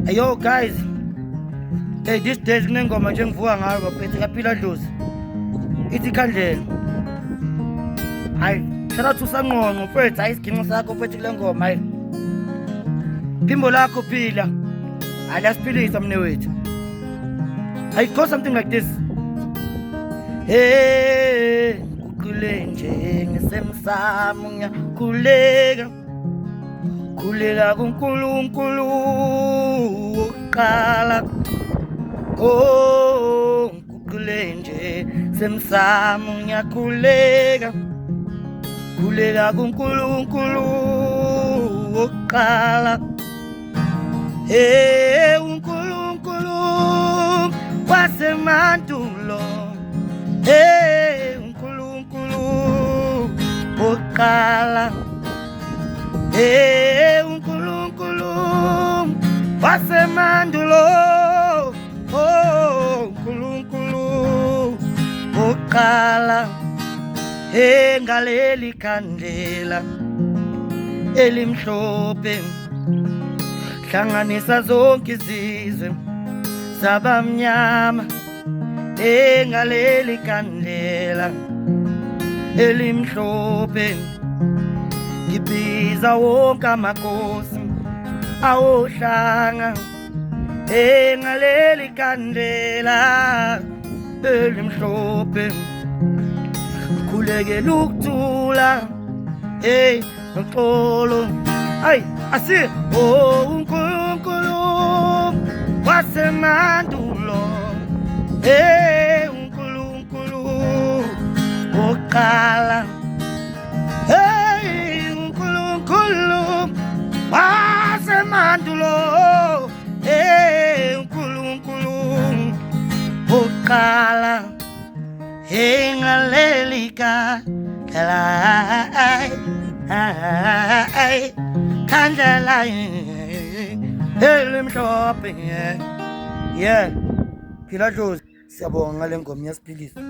Yo guys, hey, these days kunengoma nje ngivuka ngayo baphethe kaPhila Dlozi ithi Khandlela. Hayi, shout out uSangqongqo mfethu, hayi isiginqo sakho mfethu kule ngoma hayi. Phimbo lakho phila. Hayi lasiphilisa mne wethu. I go something like this. Hey, kukhule nje ngisemsamo ngiyakhuleka. Kulela kuNkulunkulu oqala. Oh, kukhule nje semsamo ngiyakhuleka. Kulela kuNkulunkulu oqala. Hey, uNkulunkulu wasemandulo. Hey, uNkulunkulu oqala. Hey, uNkulunkulu wasemandulo. Oh, uNkulunkulu oqala. Hey, ngaleli khandlela elimhlophe hlanganisa zonke izizwe zabamnyama. Hey, ngaleli khandlela elimhlophe ngibiza wonke amakhosi awohlanga. Hey, ngaleli khandlela elimhlophe ngikhulekela ukuthula. Hey, noxolo. Ay, asi. Oh, uNkulunkulu wasemandulo. Hey, uNkulunkulu oqala. Hey, uNkulunkulu wasemandulo. Hey, uNkulunkulu oqala. Hey, ngaleli khandlela khandlela elimhlophe. Yeah, Phila Dlozi, siyabonga ngale ngoma yasiphilisa.